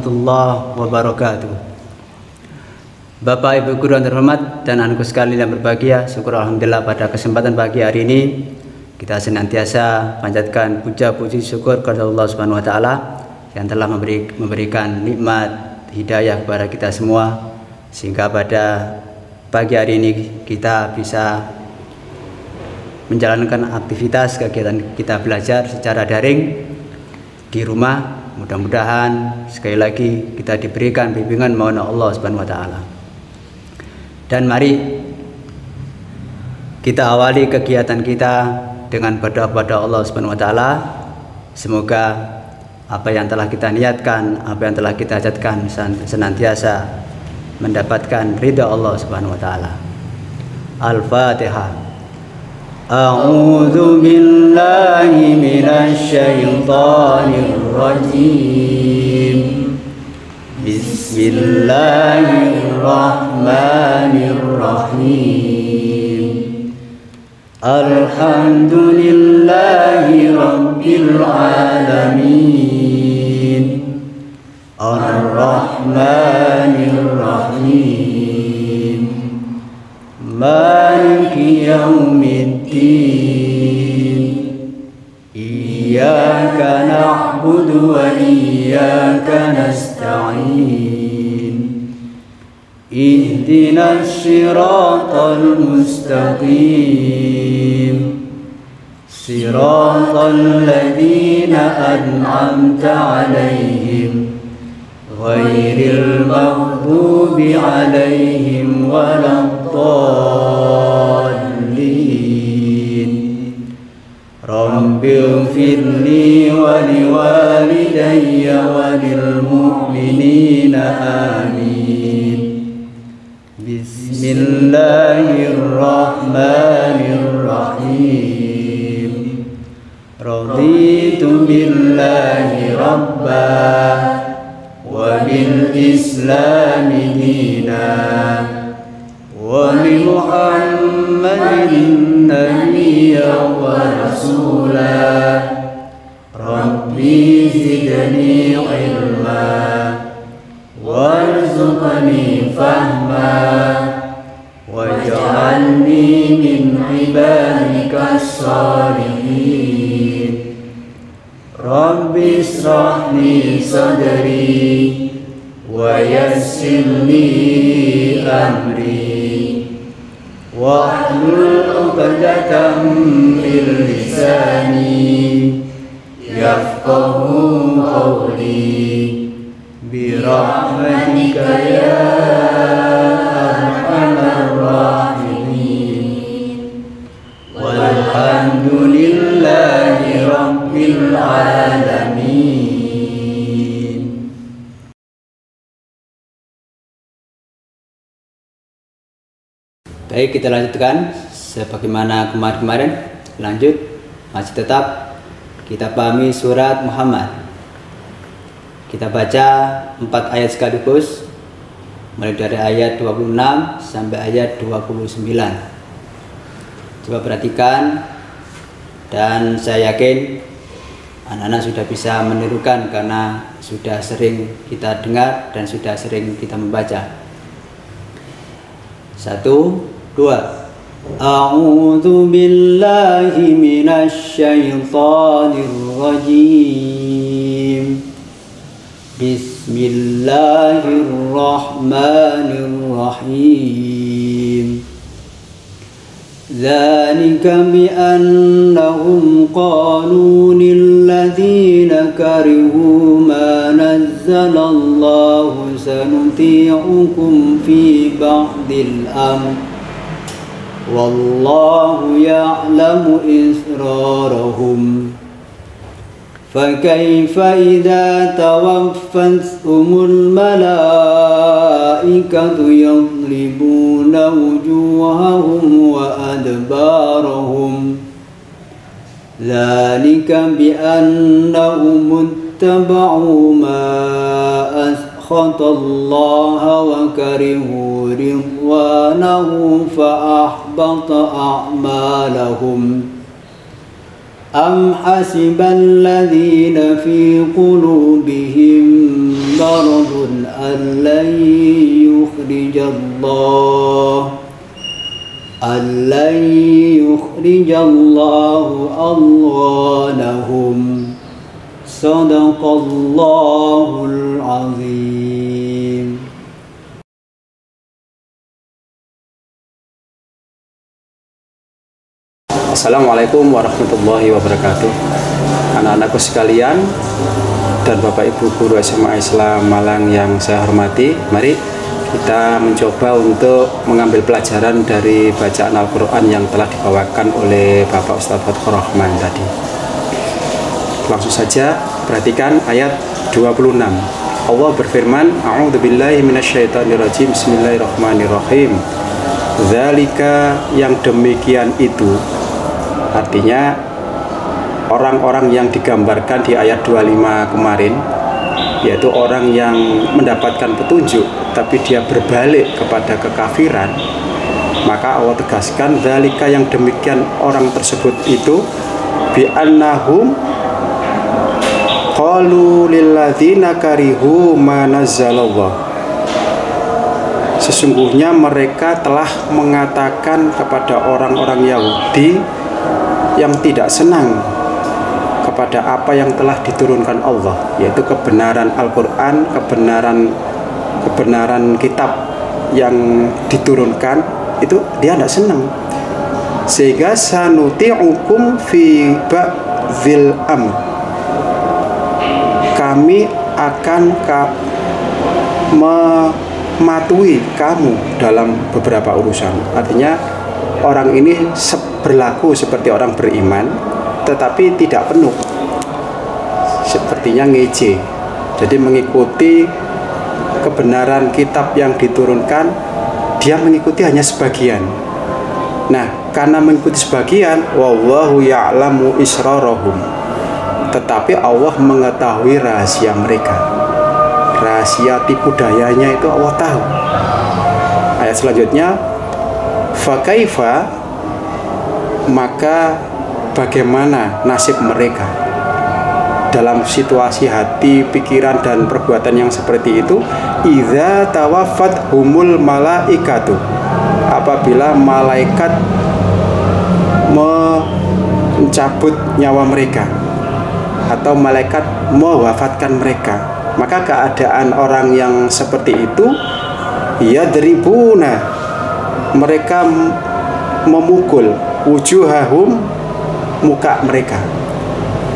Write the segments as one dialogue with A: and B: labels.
A: warahmatullahi wabarakatuh. Bapak Ibu guru yang terhormat dan anakku sekalian yang berbahagia, syukur alhamdulillah pada kesempatan pagi hari ini kita senantiasa panjatkan puja puji syukur kepada Allah Subhanahu wa taala yang telah memberikan nikmat hidayah kepada kita semua, sehingga pada pagi hari ini kita bisa menjalankan aktivitas kegiatan kita belajar secara daring di rumah. Mudah-mudahan sekali lagi kita diberikan bimbingan mohon Allah Subhanahu wa taala. Dan mari kita awali kegiatan kita dengan berdoa kepada Allah Subhanahu wa taala. Semoga apa yang telah kita niatkan, apa yang telah kita hajatkan senantiasa mendapatkan ridha Allah Subhanahu wa taala. Al-Fatihah. A'udzu billahi minasy syaithanir rajim. Bismillahirrahmanirrahim. Alhamdulillahi rabbil alamin. Ar-Rahmanir Rahim. Maliki yaumiddin. Iyyaka na'budu wa iyyaka nasta'in. Ihdinas siratal mustaqim. Siratal ladzina an'amta 'alaihim ghairil maghdubi 'alaihim waladdallin. Rabbighfirli wa liwalidayya wa lil mu'minina amin. Bismillahirrahmanirrahim. Raditu billahi rabbah wa bil islami dina wa bi Muhammadin nabiyyan wa rasula. Rabbi zidni ilma warzuqni fahma waj'alni min ibadikas shalihin. Rabbi ishrah li sadri wa yassir li amri wahlul 'uqdatam min lisani yafqahu qawli bi rahmatika ya arhamar rahimin. Walhamdulillahi rabbil alamin. Baik, kita lanjutkan sebagaimana kemarin-kemarin. Lanjut, masih tetap kita pahami surat Muhammad. Kita baca 4 ayat sekaligus, mulai dari ayat 26 sampai ayat 29. Coba perhatikan, dan saya yakin anak-anak sudah bisa menirukan karena sudah sering kita dengar dan sudah sering kita membaca. 1, 2. A'udzu billahi minasy syaithanir rajim. Bismillahirrahmanirrahim. Dzalika bi annahum qalu lil ladzina karihu ma nazzalallahu sanuti'ukum fi ba'dil amr wallahu ya'lamu israrahum. فكيف إذا توفتهم الملائكة يضربون وجوههم وأدبارهم ذلك بأنهم اتبعوا ما أسخط الله وكرهوا رضوانه فأحبط أعمالهم. أم حسب الذين في قلوبهم قرض أن لن يخرج الله أضغانهم صدق الله العظيم.
B: Assalamualaikum warahmatullahi wabarakatuh. Anak-anakku sekalian dan Bapak Ibu guru SMA Islam Malang yang saya hormati, mari kita mencoba untuk mengambil pelajaran dari bacaan Al-Quran yang telah dibawakan oleh Bapak Ustadz Fathur Rahman tadi. Langsung saja perhatikan ayat 26. Allah berfirman, A'udzubillahi minasyaitonirrajim, Bismillahirrahmanirrahim. Dzalika, yang demikian itu, artinya orang-orang yang digambarkan di ayat 25 kemarin, yaitu orang yang mendapatkan petunjuk tapi dia berbalik kepada kekafiran, maka Allah tegaskan dzalika, yang demikian orang tersebut itu bi'annahum qalu lilladzina karihu ma nazzalallah, sesungguhnya mereka telah mengatakan kepada orang-orang Yahudi yang tidak senang kepada apa yang telah diturunkan Allah, yaitu kebenaran Al-Quran, kebenaran kitab yang diturunkan, itu dia tidak senang. Sehingga sanuti'ukum fi ba'dzil amr, kami akan mematuhi kamu dalam beberapa urusan. Artinya orang ini berlaku seperti orang beriman, tetapi tidak penuh, sepertinya ngece. Jadi mengikuti kebenaran kitab yang diturunkan, dia mengikuti hanya sebagian. Nah, karena mengikuti sebagian, wallahu ya'lamu israrahum, tetapi Allah mengetahui rahasia mereka. Rahasia tipu dayanya itu Allah tahu. Ayat selanjutnya, fakaifa, maka bagaimana nasib mereka dalam situasi hati, pikiran, dan perbuatan yang seperti itu, idza tawaffat humul malaikatu, apabila malaikat mencabut nyawa mereka atau malaikat mewafatkan mereka, maka keadaan orang yang seperti itu, yadribuna, mereka memukul wujuhahum, muka mereka.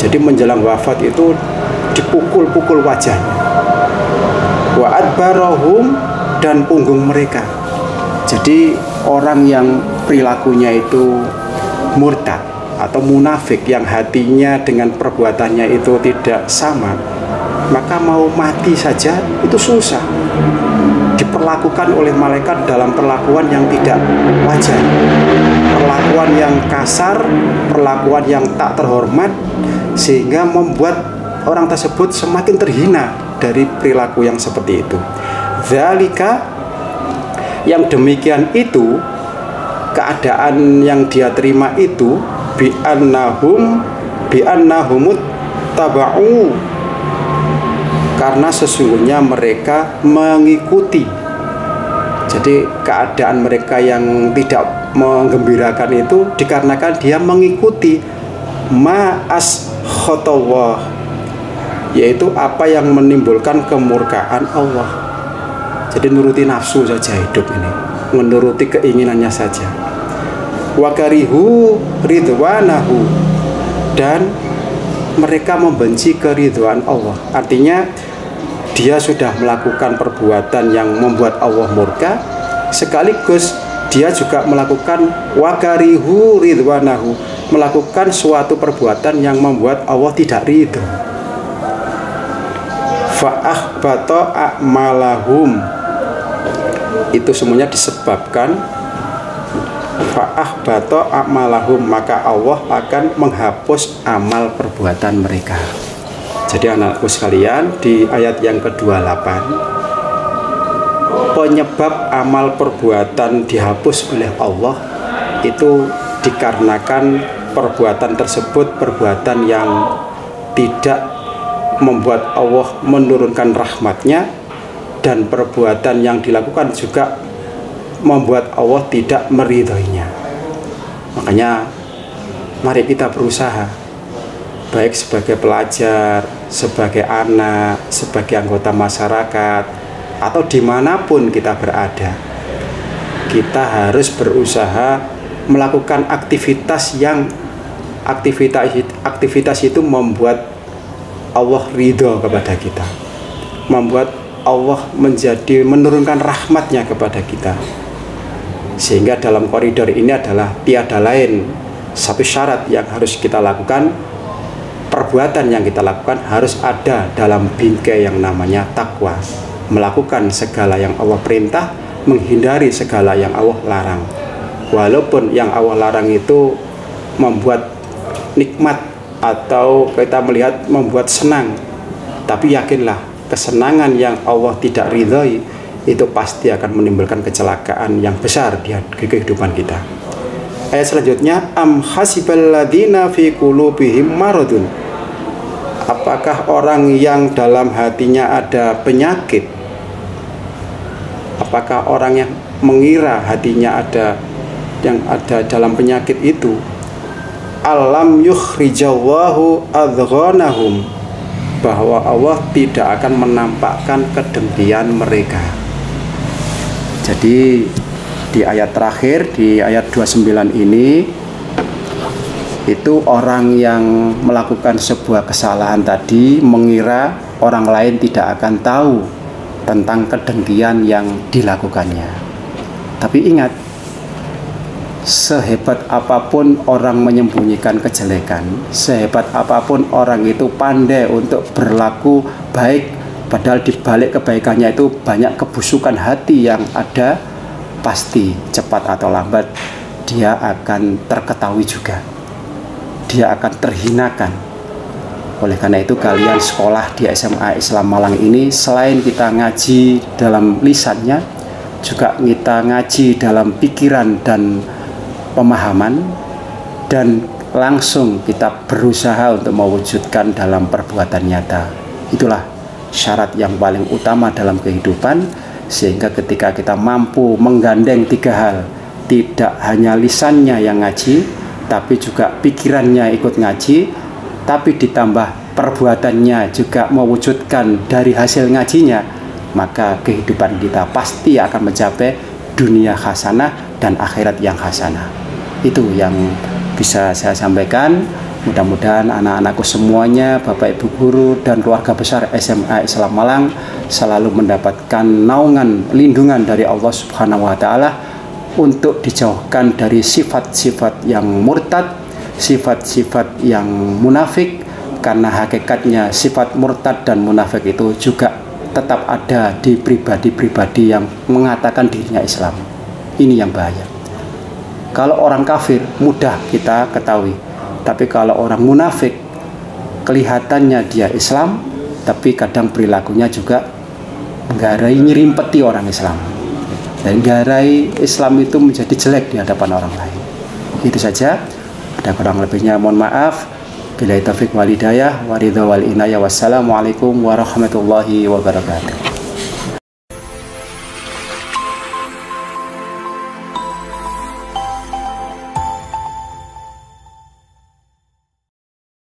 B: Jadi menjelang wafat itu dipukul-pukul wajahnya. Wa adbarahum, dan punggung mereka. Jadi orang yang perilakunya itu murtad atau munafik, yang hatinya dengan perbuatannya itu tidak sama, maka mau mati saja itu susah. Diperlakukan oleh malaikat dalam perlakuan yang tidak wajar, perlakuan yang kasar, perlakuan yang tak terhormat, sehingga membuat orang tersebut semakin terhina dari perilaku yang seperti itu. Dzalika, yang demikian itu, keadaan yang dia terima itu, bi'annahumut taba'u, karena sesungguhnya mereka mengikuti. Jadi keadaan mereka yang tidak menggembirakan itu dikarenakan dia mengikuti ma'as khotawah, yaitu apa yang menimbulkan kemurkaan Allah. Jadi nuruti nafsu saja hidup ini, menuruti keinginannya saja. Wakarihu ridwanahu, dan mereka membenci keridhaan Allah. Artinya dia sudah melakukan perbuatan yang membuat Allah murka, sekaligus dia juga melakukan wakarihu ridwanahu, melakukan suatu perbuatan yang membuat Allah tidak ridho. Fa'ahbata a'malahum, itu semuanya disebabkan fa'ahbata a'malahum, maka Allah akan menghapus amal perbuatan mereka. Jadi anakku sekalian, di ayat yang ke-28, penyebab amal perbuatan dihapus oleh Allah itu dikarenakan perbuatan tersebut perbuatan yang tidak membuat Allah menurunkan rahmatnya, dan perbuatan yang dilakukan juga membuat Allah tidak meridhoinya. Makanya mari kita berusaha, baik sebagai pelajar, sebagai anak, sebagai anggota masyarakat, atau dimanapun kita berada, kita harus berusaha melakukan aktivitas yang aktivitas itu membuat Allah ridho kepada kita, membuat Allah menurunkan rahmatnya kepada kita. Sehingga dalam koridor ini adalah tiada lain satu syarat yang harus kita lakukan, perbuatan yang kita lakukan harus ada dalam bingkai yang namanya takwa, melakukan segala yang Allah perintah, menghindari segala yang Allah larang. Walaupun yang Allah larang itu membuat nikmat atau kita melihat membuat senang, tapi yakinlah kesenangan yang Allah tidak ridhoi itu pasti akan menimbulkan kecelakaan yang besar di kehidupan kita. Ayat selanjutnya, am hasibal ladzina fi qulubihim maradun. Apakah orang yang dalam hatinya ada penyakit? Apakah orang yang mengira hatinya ada dalam penyakit itu? Alam yukhrijallahu adghanahum, bahwa Allah tidak akan menampakkan kedengkian mereka. Jadi di ayat terakhir, di ayat 29 ini, itu orang yang melakukan sebuah kesalahan tadi mengira orang lain tidak akan tahu tentang kedengkian yang dilakukannya. Tapi ingat, sehebat apapun orang menyembunyikan kejelekan, sehebat apapun orang itu pandai untuk berlaku baik, padahal di balik kebaikannya itu banyak kebusukan hati yang ada, pasti cepat atau lambat dia akan terketahui juga, dia akan terhinakan. Oleh karena itu kalian sekolah di SMA Islam Malang ini, selain kita ngaji dalam lisannya, juga kita ngaji dalam pikiran dan pemahaman, dan langsung kita berusaha untuk mewujudkan dalam perbuatan nyata. Itulah syarat yang paling utama dalam kehidupan, sehingga ketika kita mampu menggandeng tiga hal, tidak hanya lisannya yang ngaji, tapi juga pikirannya ikut ngaji, tapi ditambah perbuatannya juga mewujudkan dari hasil ngajinya, maka kehidupan kita pasti akan mencapai dunia hasanah dan akhirat yang hasanah. Itu yang bisa saya sampaikan. Mudah-mudahan anak-anakku semuanya, Bapak Ibu guru dan keluarga besar SMA Islam Malang selalu mendapatkan naungan, lindungan dari Allah Subhanahu wa Ta'ala untuk dijauhkan dari sifat-sifat yang murtad, sifat-sifat yang munafik, karena hakikatnya sifat murtad dan munafik itu juga tetap ada di pribadi-pribadi yang mengatakan dirinya Islam. Ini yang bahaya. Kalau orang kafir mudah kita ketahui, tapi kalau orang munafik kelihatannya dia Islam, tapi kadang perilakunya juga menggarai, nyerimpeti orang Islam, dan garai Islam itu menjadi jelek di hadapan orang lain. Itu saja, ada kurang lebihnya mohon maaf. Billahi taufiq wal hidayah wa ridha wal inayah. Wassalamualaikum warahmatullahi wabarakatuh.